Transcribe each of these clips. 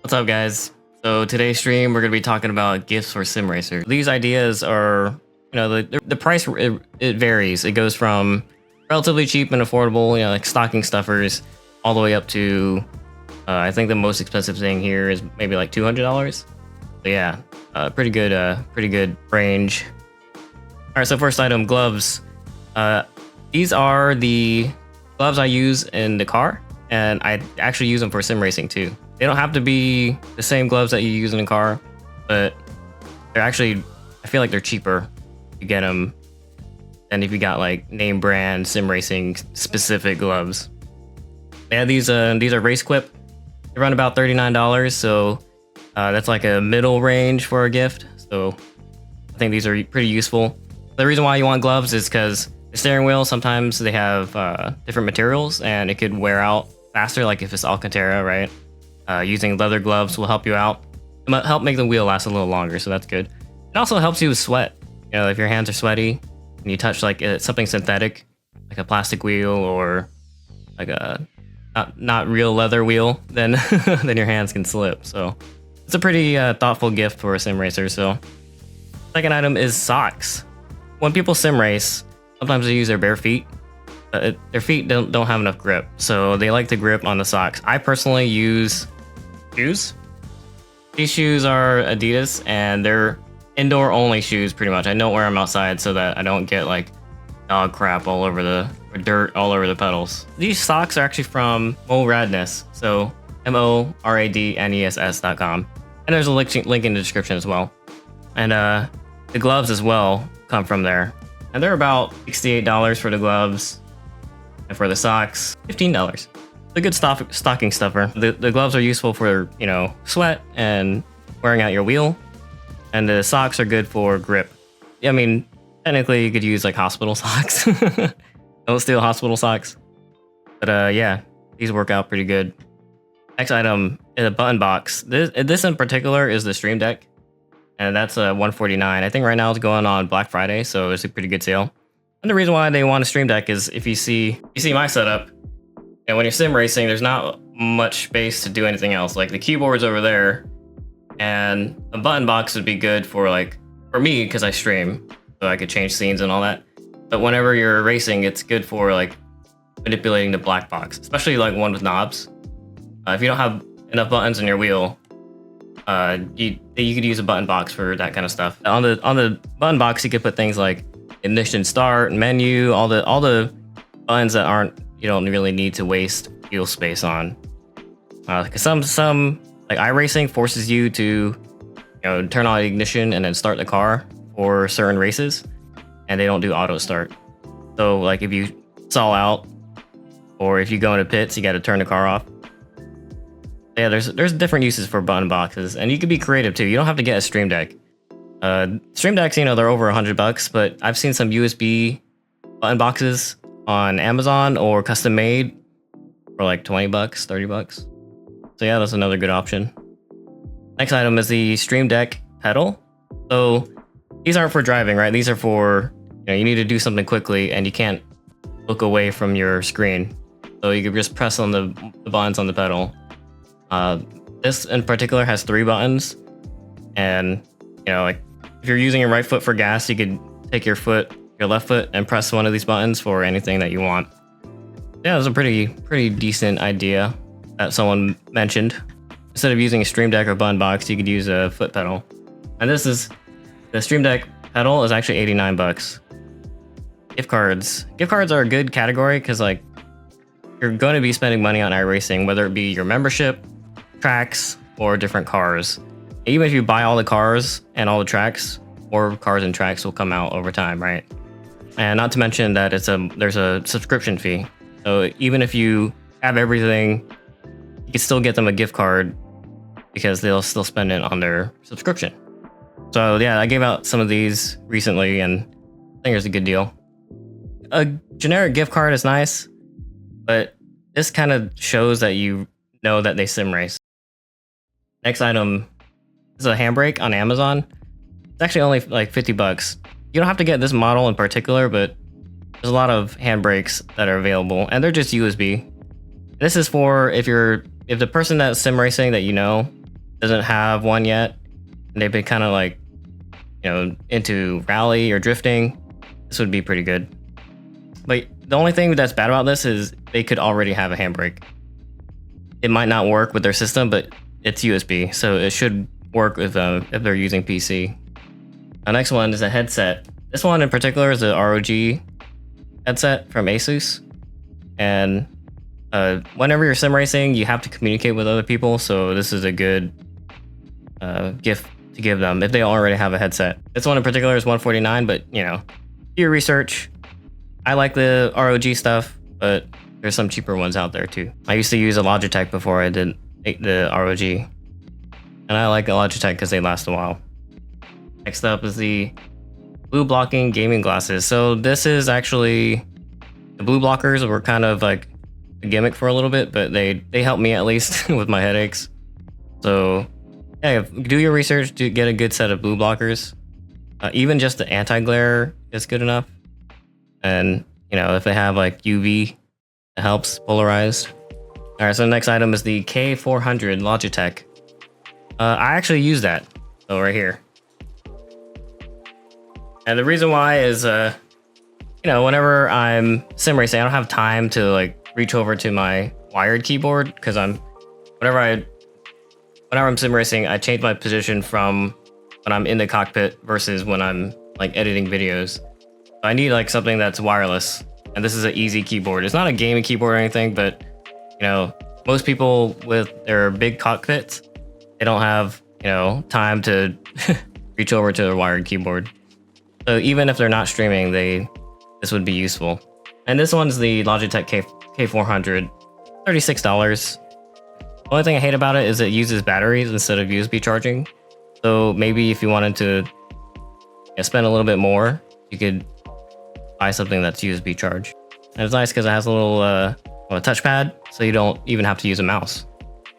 What's up, guys? So today's stream, we're going to be talking about gifts for SimRacer. These ideas are, the price, it varies. It goes from relatively cheap and affordable, like stocking stuffers, all the way up to, I think the most expensive thing here is maybe like $200. So yeah, pretty good range. All right, so first item, gloves. These are the gloves I use in the car, and I actually use them for sim racing too. They don't have to be the same gloves that you use in a car, but they're actually, I feel like they're cheaper to get them than if you got like name brand sim racing specific gloves. Yeah, these are race quip. They run about $39, so that's like a middle range for a gift. So I think these are pretty useful. The reason why you want gloves is because the steering wheel, sometimes they have different materials and it could wear out faster, like if it's Alcantara, right? Using leather gloves will help you out. It might help make the wheel last a little longer, so that's good. It also helps you with sweat. If your hands are sweaty and you touch like something synthetic, like a plastic wheel or like a not real leather wheel, then then your hands can slip. So it's a pretty thoughtful gift for a sim racer. So second item is socks. When people sim race, sometimes they use their bare feet. Their feet don't have enough grip, so they like to grip on the socks. I personally use shoes. These shoes are Adidas, and they're indoor only shoes pretty much. I don't wear them outside so that I don't get like dog crap all over or dirt all over the pedals. These socks are actually from Moradness, so MORADNESS.com, and there's a link in the description as well. And the gloves as well come from there, and they're about $68 for the gloves, and for the socks, $15. A good stocking stuffer. The gloves are useful for, sweat and wearing out your wheel, and the socks are good for grip. I mean, technically you could use like hospital socks. Don't steal hospital socks. But yeah, these work out pretty good. Next item is a button box. This in particular is the Stream Deck, and that's $149. I think right now it's going on Black Friday, so it's a pretty good sale. And the reason why they want a Stream Deck is if you see my setup, and when you're sim racing, there's not much space to do anything else. Like the keyboard's over there, and a button box would be good for me because I stream, so I could change scenes and all that. But whenever you're racing, it's good for like manipulating the black box, especially like one with knobs. If you don't have enough buttons on your wheel, you could use a button box for that kind of stuff. On the button box, you could put things like ignition, start, menu, all the buttons that you don't really need to waste wheel space on. Because some like iRacing forces you to turn on ignition and then start the car for certain races, and they don't do auto start. So like if you stall out or if you go into pits, you got to turn the car off. Yeah, there's different uses for button boxes, and you could be creative too. You don't have to get a Stream Deck. Stream Decks, they're over $100, but I've seen some USB button boxes on Amazon or custom made for like $20, $30. So yeah, that's another good option. Next item is the Stream Deck pedal. So these aren't for driving, right? These are for, you need to do something quickly and you can't look away from your screen. So you can just press on the buttons on the pedal. This in particular has 3 buttons, and like if you're using your right foot for gas, you could take your left foot and press one of these buttons for anything that you want. Yeah, it was a pretty decent idea that someone mentioned. Instead of using a Stream Deck or button box, you could use a foot pedal. And the Stream Deck pedal is actually $89. Gift cards. Gift cards are a good category because like you're going to be spending money on iRacing, whether it be your membership, tracks, or different cars. Even if you buy all the cars and all the tracks, more cars and tracks will come out over time, right? And not to mention that there's a subscription fee. So even if you have everything, you can still get them a gift card because they'll still spend it on their subscription. So yeah, I gave out some of these recently, and I think it's a good deal. A generic gift card is nice, but this kind of shows that you know that they sim race. Next item is a Handbrake on Amazon. It's actually only like $50. You don't have to get this model in particular, but there's a lot of Handbrakes that are available, and they're just USB. This is for if the person that's sim racing that doesn't have one yet, and they've been kind of like, into rally or drifting, this would be pretty good. But the only thing that's bad about this is they could already have a handbrake. It might not work with their system, but it's USB, so it should work with if they're using PC. The next one is a headset. This one in particular is a ROG headset from Asus. And whenever you're sim racing, you have to communicate with other people, so this is a good gift to give them if they already have a headset. This one in particular is $149, but do your research. I like the ROG stuff, but there's some cheaper ones out there too. I used to use a Logitech before I did the ROG, and I like the Logitech because they last a while. Next up is the Blueblocking gaming glasses. So this is actually, the blue blockers were kind of like a gimmick for a little bit, but they helped me at least with my headaches. So yeah, do your research to get a good set of blue blockers. Even just the anti-glare is good enough. And if they have like UV, it helps polarized. All right, so the next item is the K400 Logitech. I actually use that. So right here. And the reason why is, whenever I'm sim racing, I don't have time to like reach over to my wired keyboard because whenever I'm sim racing, I change my position from when I'm in the cockpit versus when I'm like editing videos. So I need like something that's wireless, and this is an easy keyboard. It's not a gaming keyboard or anything, but most people with their big cockpits, they don't have time to reach over to a wired keyboard. So even if they're not streaming, this would be useful. And this one's the Logitech K400, $36. The only thing I hate about it is it uses batteries instead of USB charging. So maybe if you wanted to spend a little bit more, you could buy something that's USB charged. And it's nice because it has a little a touchpad, so you don't even have to use a mouse.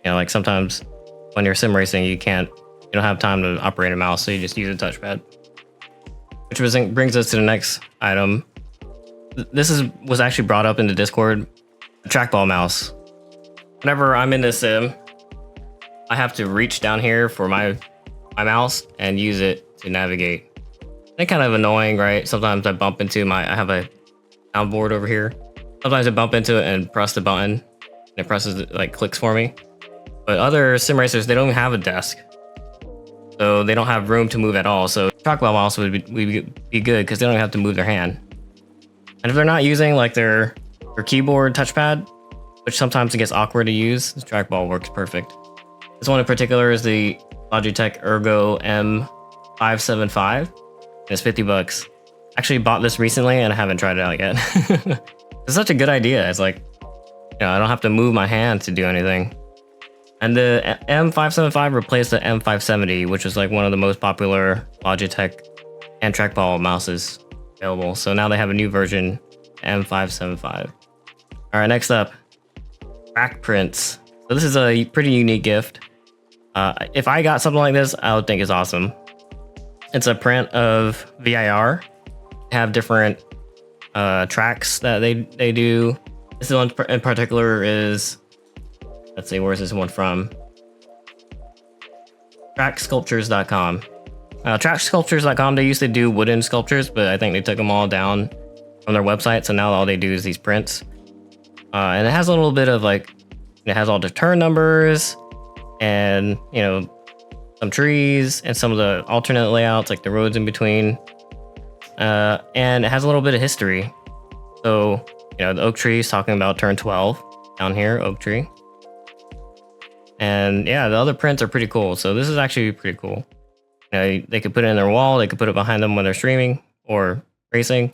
Like sometimes when you're sim racing, you don't have time to operate a mouse, so you just use a touchpad. Which brings us to the next item. This was actually brought up in the Discord, a trackball mouse. Whenever I'm in the sim, I have to reach down here for my mouse and use it to navigate. It's kind of annoying, right? Sometimes I bump into I have a soundboard over here. Sometimes I bump into it and press the button, and it presses like clicks for me. But other sim racers, they don't even have a desk, so they don't have room to move at all. So trackball mouse would be good because they don't have to move their hand. And if they're not using like their keyboard touchpad, which sometimes it gets awkward to use, this trackball works perfect. This one in particular is the Logitech Ergo M575. It's $50. Actually bought this recently and I haven't tried it out yet. It's such a good idea. It's like, I don't have to move my hand to do anything. And the M575 replaced the M570, which is like one of the most popular Logitech and trackball mouses available. So now they have a new version, M575. All right, next up, rack prints. So this is a pretty unique gift. If I got something like this, I would think it's awesome. It's a print of VIR. They have different tracks that they do. This one in particular is, let's see, where's this one from? Tracksculptures.com. Tracksculptures.com, they used to do wooden sculptures, but I think they took them all down from their website, so now all they do is these prints. And it has a little bit of like, it has all the turn numbers and, some trees and some of the alternate layouts, like the roads in between. And it has a little bit of history. So, the oak tree is talking about turn 12 down here, oak tree. And yeah, the other prints are pretty cool. So this is actually pretty cool. They could put it in their wall. They could put it behind them when they're streaming or racing.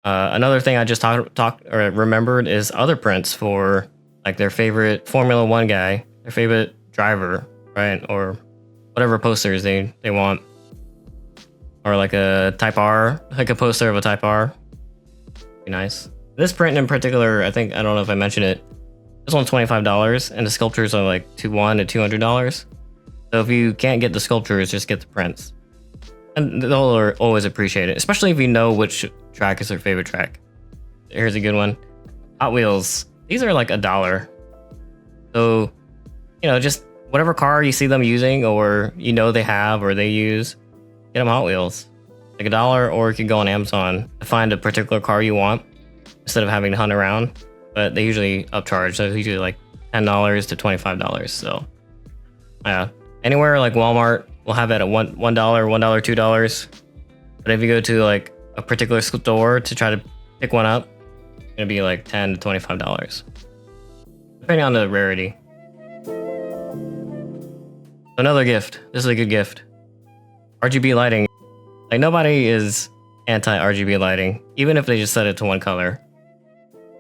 Another thing I just remembered is other prints for like their favorite Formula 1 guy, their favorite driver, right? Or whatever posters they want. Or like a Type R, like a poster of a Type R. Be nice. This print in particular, I don't know if I mentioned it. This one's $25, and the sculptures are like $100 to $200. So if you can't get the sculptures, just get the prints. And they'll always appreciate it, especially if you know which track is their favorite track. Here's a good one. Hotwheels. These are like $1. So, just whatever car you see them using, or you know they have or they use, get them Hot Wheels. Like $1, or you can go on Amazon to find a particular car you want instead of having to hunt around. But they usually upcharge, so it's usually like $10 to $25. So yeah, anywhere like Walmart will have it at $1, $2. But if you go to like a particular store to try to pick one up, it's gonna be like $10 to $25, depending on the rarity. Another gift. This is a good gift. RGB lighting. Like, nobody is anti-RGB lighting, even if they just set it to one color.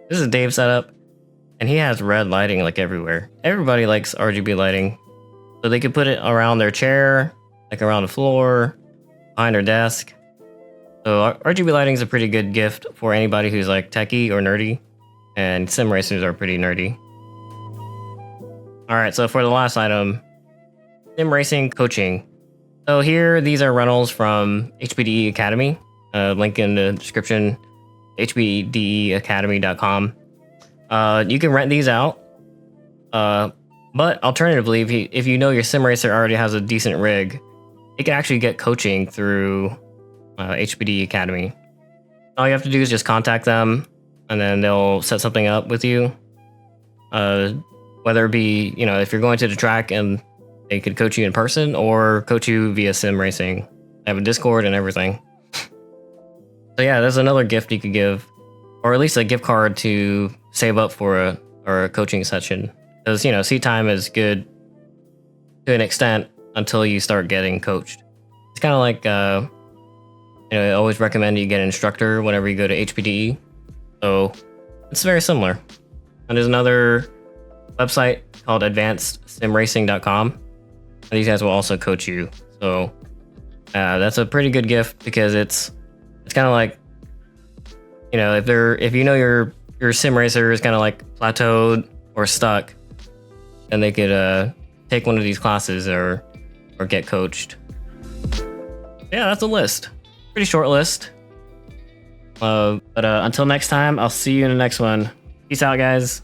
This is Dave's setup, and he has red lighting like everywhere. Everybody likes RGB lighting, so they can put it around their chair, like around the floor, behind their desk. So RGB lighting is a pretty good gift for anybody who's like techie or nerdy, and sim racers are pretty nerdy. All right, so for the last item, SimRacing Coaching. So here, these are rentals from HBDE Academy. Link in the description, hbdeacademy.com. You can rent these out. But alternatively, if you know your sim racer already has a decent rig, you can actually get coaching through HBDE Academy. All you have to do is just contact them, and then they'll set something up with you. Whether it be, if you're going to the track and they could coach you in person or coach you via sim racing. They have a Discord and everything. So yeah, there's another gift you could give, or at least a gift card to save up for a coaching session. Because seat time is good to an extent until you start getting coached. It's kind of like I always recommend you get an instructor whenever you go to HPDE. So it's very similar. And there's another website called advancedsimracing.com. And these guys will also coach you. So that's a pretty good gift, because it's kind of like, if your sim racer is kind of like plateaued or stuck, then they could take one of these classes or get coached. Yeah, that's a list. Pretty short list. But until next time, I'll see you in the next one. Peace out, guys.